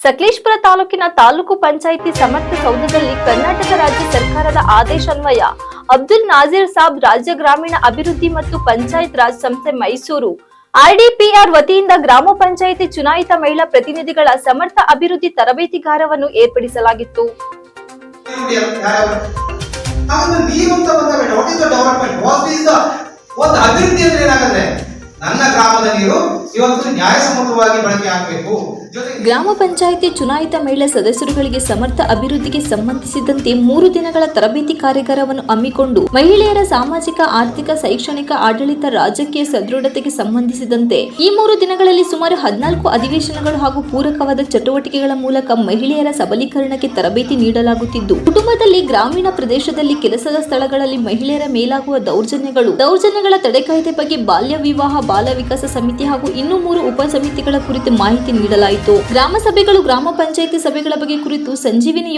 ಸಕಲೇಶಪುರ ತಾಲೂಕಿನ ತಾಲೂಕು ಪಂಚಾಯಿತಿ ಸಮರ್ಥ ಸೌಧದಲ್ಲಿ ಕರ್ನಾಟಕ ರಾಜ್ಯ ಸರ್ಕಾರದ ಆದೇಶಾನ್ವಯ ಅಬ್ದುಲ್ ನಾಜೀರ್ ಸಾಬ್ ರಾಜ್ಯ ಗ್ರಾಮೀಣ ಅಭಿವೃದ್ಧಿ ಮತ್ತು ಪಂಚಾಯತ್ ರಾಜ್ ಸಂಸ್ಥೆ ಮೈಸೂರು ಐಡಿಪಿಆರ್ ವತಿಯಿಂದ ಗ್ರಾಮ ಪಂಚಾಯಿತಿ ಚುನಾಯಿತ ಮಹಿಳಾ ಪ್ರತಿನಿಧಿಗಳ ಸಮರ್ಥ ಅಭಿವೃದ್ಧಿ ತರಬೇತಿಗಾರವನ್ನು ಏರ್ಪಡಿಸಲಾಗಿತ್ತು. ನನ್ನ ಗ್ರಾಮದ ನೀರು ಇವತ್ತು ನ್ಯಾಯಸಮ್ಮತವಾಗಿ ಬಳಕೆ ಆಗಬೇಕು. ಗ್ರಾಮ ಪಂಚಾಯಿತಿ ಚುನಾಯಿತ ಮಹಿಳಾ ಸದಸ್ಯರುಗಳಿಗೆ ಸಮರ್ಥ ಅಭಿವೃದ್ಧಿಗೆ ಸಂಬಂಧಿಸಿದಂತೆ 3 ದಿನಗಳ ತರಬೇತಿ ಕಾರ್ಯಾಗಾರವನ್ನು ಹಮ್ಮಿಕೊಂಡು ಮಹಿಳೆಯರ ಸಾಮಾಜಿಕ, ಆರ್ಥಿಕ, ಶೈಕ್ಷಣಿಕ, ಆಡಳಿತ, ರಾಜಕೀಯ ಸದೃಢತೆಗೆ ಸಂಬಂಧಿಸಿದಂತೆ ಈ 3 ದಿನಗಳಲ್ಲಿ ಸುಮಾರು 14 ಅಧಿವೇಶನಗಳು ಹಾಗೂ ಪೂರಕವಾದ ಚಟುವಟಿಕೆಗಳ ಮೂಲಕ ಮಹಿಳೆಯರ ಸಬಲೀಕರಣಕ್ಕೆ ತರಬೇತಿ ನೀಡಲಾಗುತ್ತಿದ್ದು, ಕುಟುಂಬದಲ್ಲಿ, ಗ್ರಾಮೀಣ ಪ್ರದೇಶದಲ್ಲಿ, ಕೆಲಸದ ಸ್ಥಳಗಳಲ್ಲಿ ಮಹಿಳೆಯರ ಮೇಲಾಗುವ ದೌರ್ಜನ್ಯಗಳ ತಡೆ ಕಾಯ್ದೆ ಬಗ್ಗೆ, ಬಾಲ್ಯ ವಿವಾಹ, ಬಾಲ ವಿಕಾಸ ಸಮಿತಿ ಹಾಗೂ ಇನ್ನೂ 3 ಉಪ ಸಮಿತಿಗಳ ಕುರಿತು ಮಾಹಿತಿ ನೀಡಲಾಯಿತು. ಗ್ರಾಮ ಸಭೆಗಳು, ಗ್ರಾಮ ಪಂಚಾಯಿತಿ ಸಭೆಗಳ ಬಗ್ಗೆ ಕುರಿತು, ಸಂಜೀವಿನಿ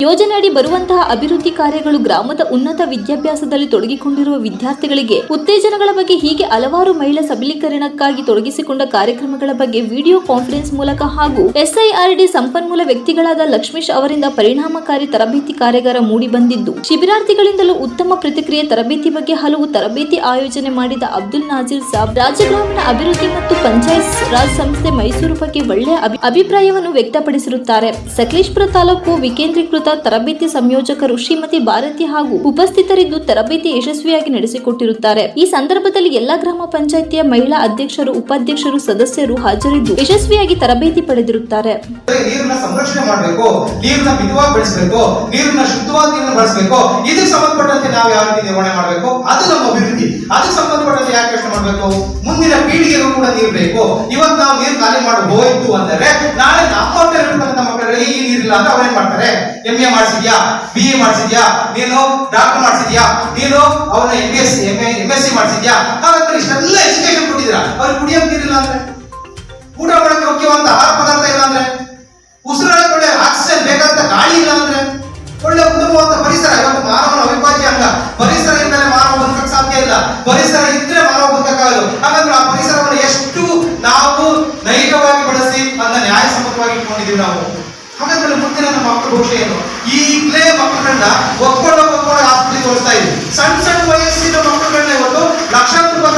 ಯೋಜನೆಯಡಿ ಬರುವಂತಹ ಅಭಿವೃದ್ಧಿ ಕಾರ್ಯಗಳು, ಗ್ರಾಮದ ಉನ್ನತ ವಿದ್ಯಾಭ್ಯಾಸದಲ್ಲಿ ತೊಡಗಿಕೊಂಡಿರುವ ವಿದ್ಯಾರ್ಥಿಗಳಿಗೆ ಉತ್ತೇಜನಗಳ ಬಗ್ಗೆ, ಹೀಗೆ ಹಲವಾರು ಮಹಿಳಾ ಸಬಲೀಕರಣಕ್ಕಾಗಿ ತೊಡಗಿಸಿಕೊಂಡ ಕಾರ್ಯಕ್ರಮಗಳ ಬಗ್ಗೆ ವಿಡಿಯೋ ಕಾನ್ಫರೆನ್ಸ್ ಮೂಲಕ ಹಾಗೂ SIRD ಸಂಪನ್ಮೂಲ ವ್ಯಕ್ತಿಗಳಾದ ಲಕ್ಷ್ಮೀಶ್ ಅವರಿಂದ ಪರಿಣಾಮಕಾರಿ ತರಬೇತಿ ಕಾರ್ಯಾಗಾರ ಮೂಡಿ ಬಂದಿದ್ದು, ಶಿಬಿರಾರ್ಥಿಗಳಿಂದಲೂ ಉತ್ತಮ ಪ್ರತಿಕ್ರಿಯೆ. ತರಬೇತಿ ಬಗ್ಗೆ ಹಲವು ತರಬೇತಿ ಆಯೋಜನೆ ಮಾಡಿದ ಅಬ್ದುಲ್ ನಾಜೀರ್ ಸಾಬ್ ರಾಜ್ಯ ಗ್ರಾಮೀಣ ಅಭಿವೃದ್ಧಿ ಮತ್ತು ಪಂಚಾಯತ್ ರಾಜ್ ಸಂಸ್ಥೆ ಮೈಸೂರು ಬಗ್ಗೆ ಒಳ್ಳೆಯ ಅಭಿಪ್ರಾಯವನ್ನು ವ್ಯಕ್ತಪಡಿಸಿರುತ್ತಾರೆ. ಸಕಲೇಶಪುರ ತಾಲೂಕು ವಿಕೇಂದ್ರೀಕೃತ ತರಬೇತಿ ಸಂಯೋಜಕರು ಶ್ರೀಮತಿ ಭಾರತಿ ಹಾಗೂ ಉಪಸ್ಥಿತರಿದ್ದು ತರಬೇತಿ ಯಶಸ್ವಿಯಾಗಿ ನಡೆಸಿಕೊಟ್ಟಿರುತ್ತಾರೆ. ಈ ಸಂದರ್ಭದಲ್ಲಿ ಎಲ್ಲಾ ಗ್ರಾಮ ಪಂಚಾಯಿತಿಯ ಮಹಿಳಾ ಅಧ್ಯಕ್ಷರು, ಉಪಾಧ್ಯಕ್ಷರು, ಸದಸ್ಯರು ಹಾಜರಿದ್ದು ಯಶಸ್ವಿಯಾಗಿ ತರಬೇತಿ ಪಡೆದಿರುತ್ತಾರೆ. ನೀರನ್ನ ಸಂರಕ್ಷಣೆ ಮಾಡಬೇಕು, ನೀರನ್ನ ಮಿತವಾಗಿ ಬಳಸಬೇಕು, ನೀರನ್ನ ಶುದ್ಧವಾಗಿ ನೀರನ್ನು ಬಳಸಬೇಕು. ಇದಕ್ಕೆ ಸಂಬಂಧಪಟ್ಟಂತೆ ನಾವು ಯಾವ ರೀತಿ ನಿರ್ವಹಣೆ ಮಾಡಬೇಕು, ಅದು ನಮ್ಮ ಅಭಿವೃದ್ಧಿ. ಅದಕ್ಕೆ ಸಂಬಂಧಪಟ್ಟಂತೆ ಯಾಕೆ ಯೋಚನೆ ಮಾಡಬೇಕು, ಮುಂದಿನ ಪೀಳಿಗೆಗೂ ಕೂಡ ನೀರು ಬೇಕು. ಇವತ್ತು ನಾವು ನೀರು ಖಾಲಿ ಮಾಡಿ ಹೋಯ್ತು ಅಂದರೆ ನಾಳೆ ನಮ್ಮ ಮಕ್ಕಳಿಗೆ ಈ ನೀರಿಲ್ಲ ಅಂದ್ರೆ ಅವ್ರೇನ್ ಮಾಡ್ತಾರೆ? MA ಮಾಡಿಸಿದ್ಯಾ, BA ಮಾಡಿಸಿದ್ಯಾ, ನೀನು ಡಾಕ್ಟರ್ ಮಾಡಿಸಿದ್ಯಾ, ನೀನು ಅವನ MSc ಮಾಡಿಸಿದ್ಯಾ, ಹಾಗಾದ್ರೆ ಇಷ್ಟೆಲ್ಲ ಎಜುಕೇಶನ್ ಕೊಟ್ಟಿದ್ದೀರಾ, ಅವ್ರಿಗೆ ಕುಡಿಯೋಕೆ ನೀರಿಲ್ಲ ಅಂದ್ರೆ, ಊಟ ಮಾಡಕ್ಕೆ ಮುಖ್ಯವಾದ ಆಹಾರ ಪದಾರ್ಥ ಇಲ್ಲ ಅಂದ್ರೆ, ಉಸಿರಾಡಕ್ಕೆ ಒಳ್ಳೆ ಆಕ್ಸಿಜನ್ ಬೇಕಾದಂತ ಗಾಳಿ ಇಲ್ಲ ಅಂದ್ರೆ, ಒಳ್ಳೆ ಉತ್ತಮವಾದ ಪರಿಸರ. ಇವತ್ತು ಮಾನವನ ಅವಿಭಾಜ್ಯ ಅಂಗ ಪರಿಸರ ಇದ್ದರೆ ಮಾನವ ಬದುಕಕ್ಕೆ ಸಾಧ್ಯ ಇಲ್ಲ, ಪರಿಸರ ಇದ್ರೆ ಮಾನವ ಬದುಕಕ್ಕಾಗದು. ಹಾಗಾದ್ರೆ ಆ ಪರಿಸರವನ್ನು ಎಷ್ಟು ನಾವು ನೈಜವಾಗಿ ಬಳಸಿ ಅದನ್ನ ನ್ಯಾಯಸಮ್ಮತವಾಗಿ ಇಟ್ಕೊಂಡಿದ್ದೀವಿ ನಾವು. ಹಾಗಾದ್ರೆ ಮುಂದಿನ ನಮ್ಮ ಮಕ್ಕಳ ಭವಿಷ್ಯ ಏನು? ಈಗಲೇ ಮಕ್ಕಳನ್ನ ಒಪ್ಕೊಂಡು ಆಸ್ಪತ್ರೆಗೆ ತೋರಿಸ್ತಾ ಇದ್ವಿ. ಸಣ್ಣ ವಯಸ್ಸಿನ ಮಕ್ಕಳನ್ನ ಇವತ್ತು ಲಕ್ಷಾಂತರ ರೂಪಾಯಿ